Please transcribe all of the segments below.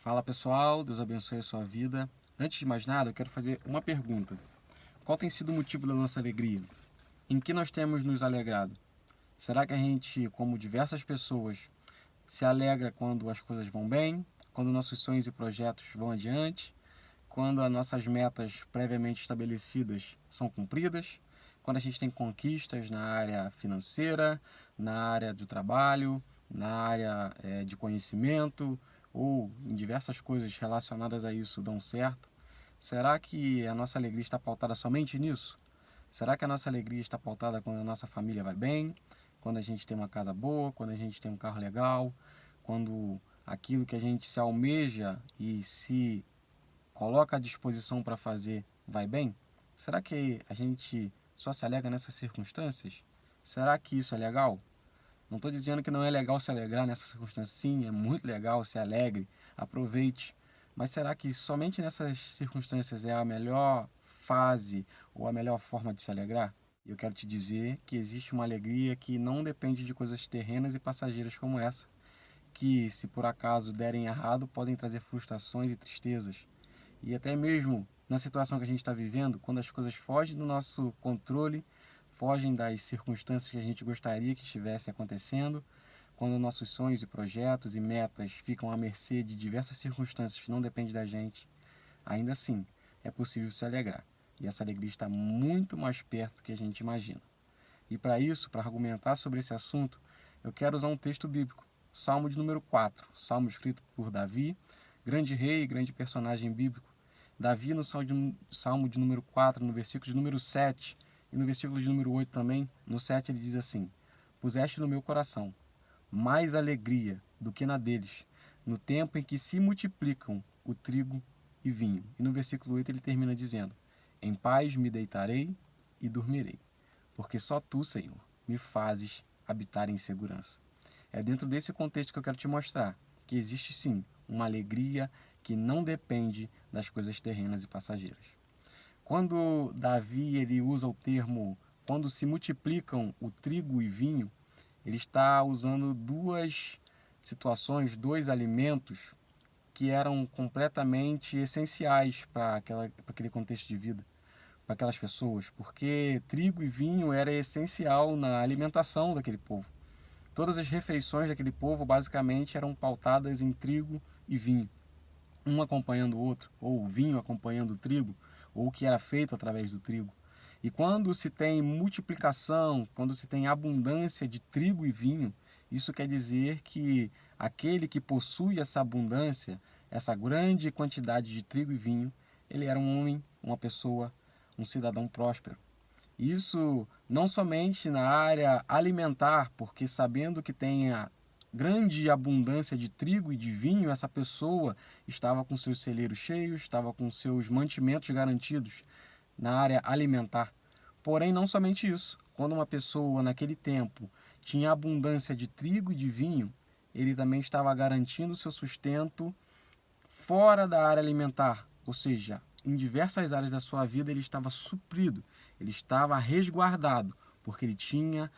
Fala pessoal, Deus abençoe a sua vida. Antes de mais nada, eu quero fazer uma pergunta. Qual tem sido o motivo da nossa alegria? Em que nós temos nos alegrado? Será que a gente, como diversas pessoas, se alegra quando as coisas vão bem, quando nossos sonhos e projetos vão adiante, quando as nossas metas previamente estabelecidas são cumpridas, quando a gente tem conquistas na área financeira, na área do trabalho, na área de conhecimento ou em diversas coisas relacionadas a isso dão certo? Será que a nossa alegria está pautada somente nisso? Será que a nossa alegria está pautada quando a nossa família vai bem, quando a gente tem uma casa boa, quando a gente tem um carro legal, quando aquilo que a gente se almeja e se coloca à disposição para fazer vai bem? Será que a gente só se alegra nessas circunstâncias? Será que isso é legal? Não estou dizendo que não é legal se alegrar nessas circunstâncias. Sim, é muito legal, se alegre, aproveite. Mas será que somente nessas circunstâncias é a melhor fase ou a melhor forma de se alegrar? Eu quero te dizer que existe uma alegria que não depende de coisas terrenas e passageiras como essa, que se por acaso derem errado podem trazer frustrações e tristezas. E até mesmo na situação que a gente está vivendo, quando as coisas fogem do nosso controle, fogem das circunstâncias que a gente gostaria que estivessem acontecendo, quando nossos sonhos e projetos e metas ficam à mercê de diversas circunstâncias que não dependem da gente, ainda assim é possível se alegrar. E essa alegria está muito mais perto do que a gente imagina. E para isso, para argumentar sobre esse assunto, eu quero usar um texto bíblico, Salmo de número 4, salmo escrito por Davi, grande rei e grande personagem bíblico. Davi, no salmo de número 4, no versículo de número 7 e no versículo de número 8 também, no 7 ele diz assim: Puseste no meu coração mais alegria do que na deles, no tempo em que se multiplicam o trigo e vinho. E no versículo 8 ele termina dizendo: Em paz me deitarei e dormirei, porque só tu, Senhor, me fazes habitar em segurança. É dentro desse contexto que eu quero te mostrar que existe sim uma alegria que não depende das coisas terrenas e passageiras. Quando Davi ele usa o termo quando se multiplicam o trigo e vinho, ele está usando duas situações, dois alimentos que eram completamente essenciais para aquele contexto de vida, para aquelas pessoas, porque trigo e vinho era essencial na alimentação daquele povo. Todas as refeições daquele povo basicamente eram pautadas em trigo e vinho, um acompanhando o outro, ou o vinho acompanhando o trigo, ou o que era feito através do trigo. E quando se tem multiplicação, quando se tem abundância de trigo e vinho, isso quer dizer que aquele que possui essa abundância, essa grande quantidade de trigo e vinho, ele era um homem, uma pessoa, um cidadão próspero. Isso não somente na área alimentar, porque sabendo que tem a grande abundância de trigo e de vinho, essa pessoa estava com seus celeiros cheios, estava com seus mantimentos garantidos na área alimentar. Porém, não somente isso. Quando uma pessoa naquele tempo tinha abundância de trigo e de vinho, ele também estava garantindo seu sustento fora da área alimentar, ou seja, em diversas áreas da sua vida ele estava suprido, ele estava resguardado, porque ele tinha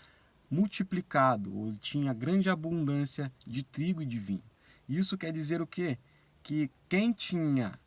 multiplicado, ou ele tinha grande abundância de trigo e de vinho. Isso quer dizer o quê? Que quem tinha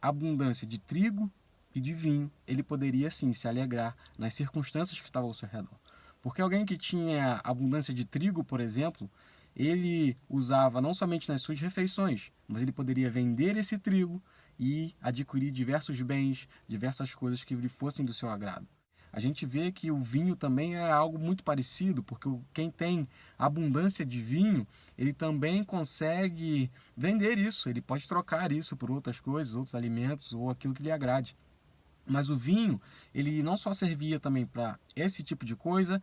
abundância de trigo e de vinho, ele poderia sim se alegrar nas circunstâncias que estavam ao seu redor. Porque alguém que tinha abundância de trigo, por exemplo, ele usava não somente nas suas refeições, mas ele poderia vender esse trigo e adquirir diversos bens, diversas coisas que lhe fossem do seu agrado. A gente vê que o vinho também é algo muito parecido, porque quem tem abundância de vinho, ele também consegue vender isso, ele pode trocar isso por outras coisas, outros alimentos ou aquilo que lhe agrade. Mas o vinho, ele não só servia também para esse tipo de coisa,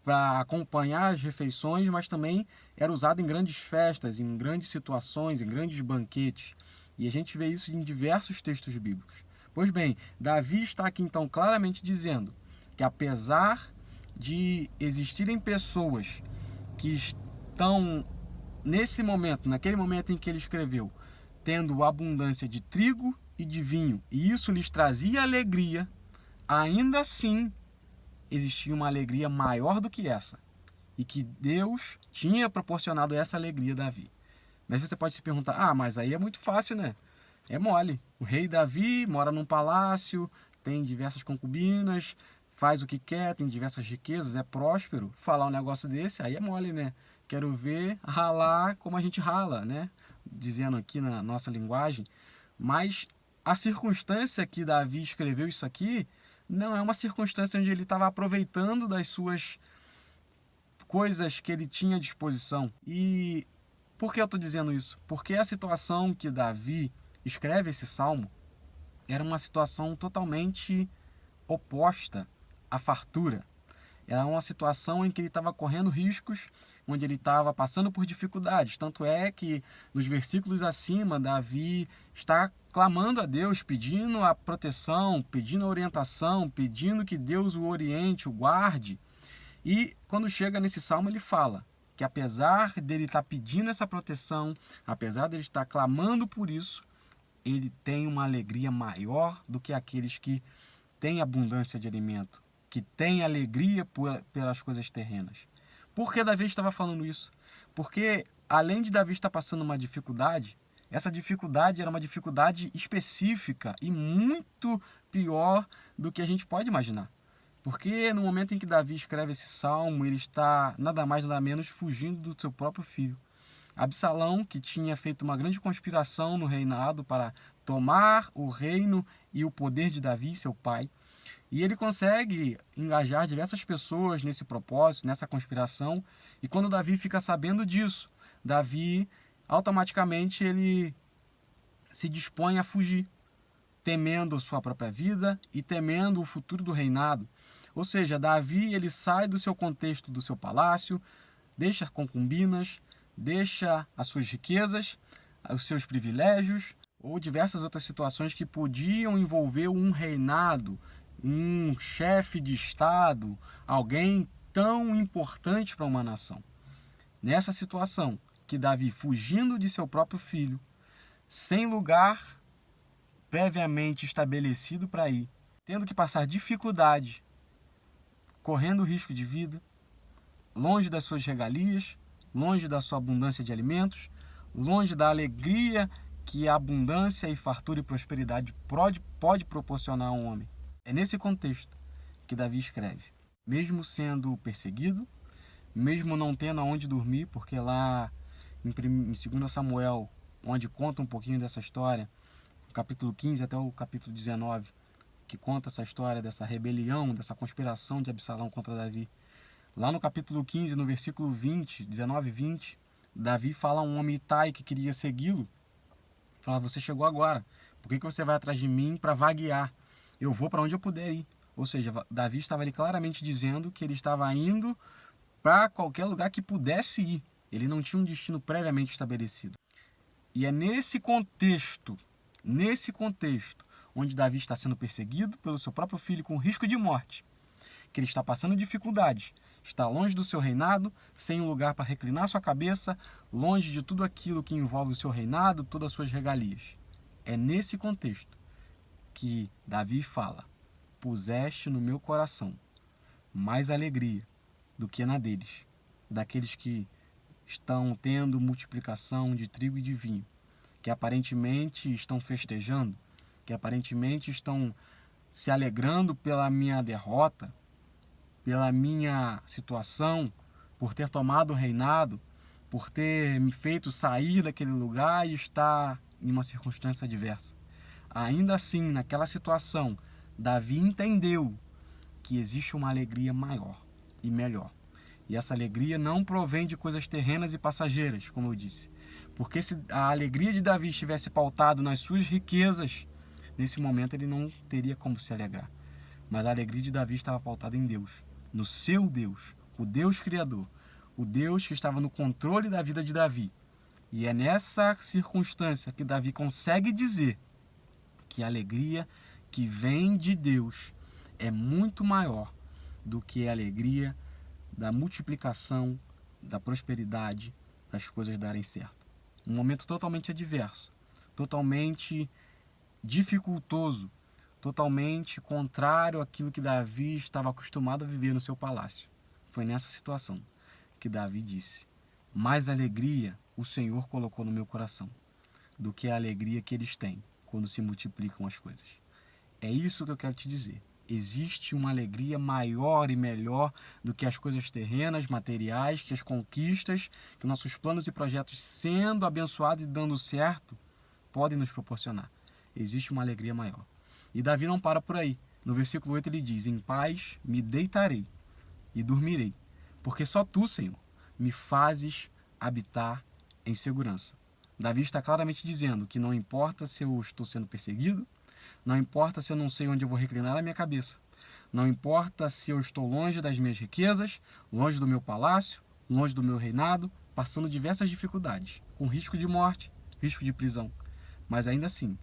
para acompanhar as refeições, mas também era usado em grandes festas, em grandes situações, em grandes banquetes. E a gente vê isso em diversos textos bíblicos. Pois bem, Davi está aqui então claramente dizendo que apesar de existirem pessoas que estão nesse momento, naquele momento em que ele escreveu, tendo abundância de trigo e de vinho, e isso lhes trazia alegria, ainda assim existia uma alegria maior do que essa, e que Deus tinha proporcionado essa alegria a Davi. Mas você pode se perguntar, mas aí é muito fácil, né? É mole. O rei Davi mora num palácio, tem diversas concubinas, faz o que quer, tem diversas riquezas, é próspero. Falar um negócio desse, aí é mole, né? Quero ver ralar como a gente rala, né? Dizendo aqui na nossa linguagem. Mas a circunstância que Davi escreveu isso aqui não é uma circunstância onde ele estava aproveitando das suas coisas que ele tinha à disposição. E por que eu estou dizendo isso? Porque a situação que Davi escreve esse salmo era uma situação totalmente oposta à fartura. Era uma situação em que ele estava correndo riscos, onde ele estava passando por dificuldades. Tanto é que nos versículos acima, Davi está clamando a Deus, pedindo a proteção, pedindo a orientação, pedindo que Deus o oriente, o guarde. E quando chega nesse salmo, ele fala que apesar dele estar pedindo essa proteção, apesar dele estar clamando por isso, ele tem uma alegria maior do que aqueles que têm abundância de alimento, que têm alegria pelas coisas terrenas. Por que Davi estava falando isso? Porque além de Davi estar passando uma dificuldade, essa dificuldade era uma dificuldade específica e muito pior do que a gente pode imaginar. Porque no momento em que Davi escreve esse salmo, ele está nada mais nada menos fugindo do seu próprio filho. Absalão, que tinha feito uma grande conspiração no reinado para tomar o reino e o poder de Davi, seu pai. E ele consegue engajar diversas pessoas nesse propósito, nessa conspiração. E quando Davi fica sabendo disso, Davi automaticamente ele se dispõe a fugir, temendo sua própria vida e temendo o futuro do reinado. Ou seja, Davi ele sai do seu contexto, do seu palácio, deixa concubinas, deixa as suas riquezas, os seus privilégios ou diversas outras situações que podiam envolver um reinado, um chefe de estado, alguém tão importante para uma nação. Nessa situação, que Davi fugindo de seu próprio filho, sem lugar previamente estabelecido para ir, tendo que passar dificuldade, correndo risco de vida, longe das suas regalias, longe da sua abundância de alimentos, longe da alegria que a abundância e fartura e prosperidade pode proporcionar a um homem. É nesse contexto que Davi escreve, mesmo sendo perseguido, mesmo não tendo aonde dormir, porque lá em 2 Samuel, onde conta um pouquinho dessa história, no capítulo 15 até o capítulo 19, que conta essa história dessa rebelião, dessa conspiração de Absalão contra Davi. Lá no capítulo 15, no versículo 20, 19 e 20, Davi fala a um homem Itai que queria segui-lo. Fala, você chegou agora, por que você vai atrás de mim para vaguear? Eu vou para onde eu puder ir. Ou seja, Davi estava ali claramente dizendo que ele estava indo para qualquer lugar que pudesse ir. Ele não tinha um destino previamente estabelecido. E é nesse contexto, onde Davi está sendo perseguido pelo seu próprio filho com risco de morte, que ele está passando dificuldades, está longe do seu reinado, sem um lugar para reclinar sua cabeça, longe de tudo aquilo que envolve o seu reinado, todas as suas regalias. É nesse contexto que Davi fala, puseste no meu coração mais alegria do que na deles, daqueles que estão tendo multiplicação de trigo e de vinho, que aparentemente estão festejando, que aparentemente estão se alegrando pela minha derrota, pela minha situação, por ter tomado o reinado, por ter me feito sair daquele lugar e estar em uma circunstância adversa. Ainda assim, naquela situação, Davi entendeu que existe uma alegria maior e melhor. E essa alegria não provém de coisas terrenas e passageiras, como eu disse. Porque se a alegria de Davi estivesse pautado nas suas riquezas, nesse momento ele não teria como se alegrar. Mas a alegria de Davi estava pautada em Deus, no seu Deus, o Deus Criador, o Deus que estava no controle da vida de Davi. E é nessa circunstância que Davi consegue dizer que a alegria que vem de Deus é muito maior do que a alegria da multiplicação, da prosperidade, das coisas darem certo. Um momento totalmente adverso, totalmente dificultoso, totalmente contrário àquilo que Davi estava acostumado a viver no seu palácio. Foi nessa situação que Davi disse, mais alegria o Senhor colocou no meu coração do que a alegria que eles têm quando se multiplicam as coisas. É isso que eu quero te dizer. Existe uma alegria maior e melhor do que as coisas terrenas, materiais, que as conquistas, que nossos planos e projetos sendo abençoados e dando certo podem nos proporcionar. Existe uma alegria maior. E Davi não para por aí. No versículo 8 ele diz: em paz me deitarei e dormirei, porque só tu, Senhor, me fazes habitar em segurança. Davi está claramente dizendo que não importa se eu estou sendo perseguido, não importa se eu não sei onde eu vou reclinar a minha cabeça, não importa se eu estou longe das minhas riquezas, longe do meu palácio, longe do meu reinado, passando diversas dificuldades, com risco de morte, risco de prisão. Mas ainda assim,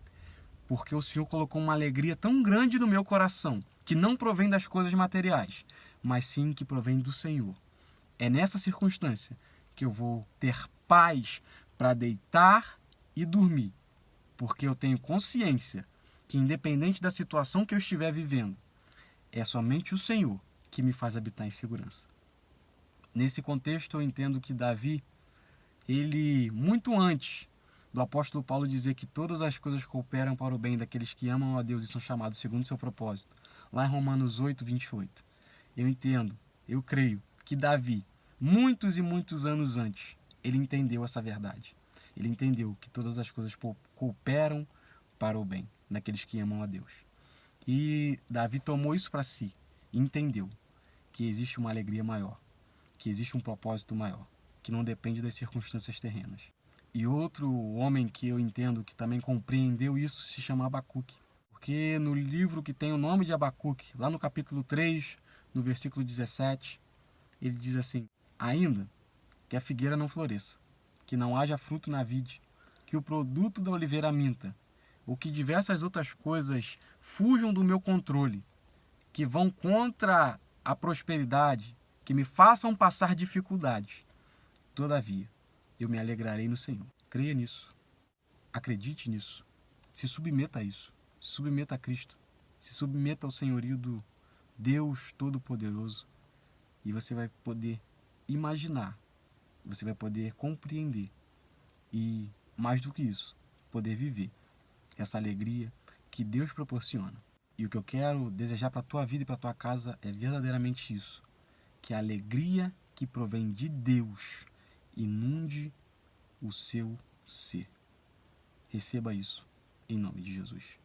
porque o Senhor colocou uma alegria tão grande no meu coração, que não provém das coisas materiais, mas sim que provém do Senhor. É nessa circunstância que eu vou ter paz para deitar e dormir, porque eu tenho consciência que, independente da situação que eu estiver vivendo, é somente o Senhor que me faz habitar em segurança. Nesse contexto, eu entendo que Davi, ele, muito antes do apóstolo Paulo dizer que todas as coisas cooperam para o bem daqueles que amam a Deus e são chamados segundo o seu propósito, lá em Romanos 8, 28, eu entendo, eu creio que Davi, muitos e muitos anos antes, ele entendeu essa verdade. Ele entendeu que todas as coisas cooperam para o bem daqueles que amam a Deus. E Davi tomou isso para si e entendeu que existe uma alegria maior, que existe um propósito maior, que não depende das circunstâncias terrenas. E outro homem que eu entendo que também compreendeu isso se chama Abacuque. Porque no livro que tem o nome de Abacuque, lá no capítulo 3, no versículo 17, ele diz assim: ainda que a figueira não floresça, que não haja fruto na vide, que o produto da oliveira minta, ou que diversas outras coisas fujam do meu controle, que vão contra a prosperidade, que me façam passar dificuldades. Todavia, eu me alegrarei no Senhor. Creia nisso. Acredite nisso. Se submeta a isso. Se submeta a Cristo. Se submeta ao senhorio do Deus Todo-Poderoso. E você vai poder imaginar. Você vai poder compreender. E, mais do que isso, poder viver essa alegria que Deus proporciona. E o que eu quero desejar para a tua vida e para a tua casa é verdadeiramente isso. Que a alegria que provém de Deus inunde o seu ser. Receba isso em nome de Jesus.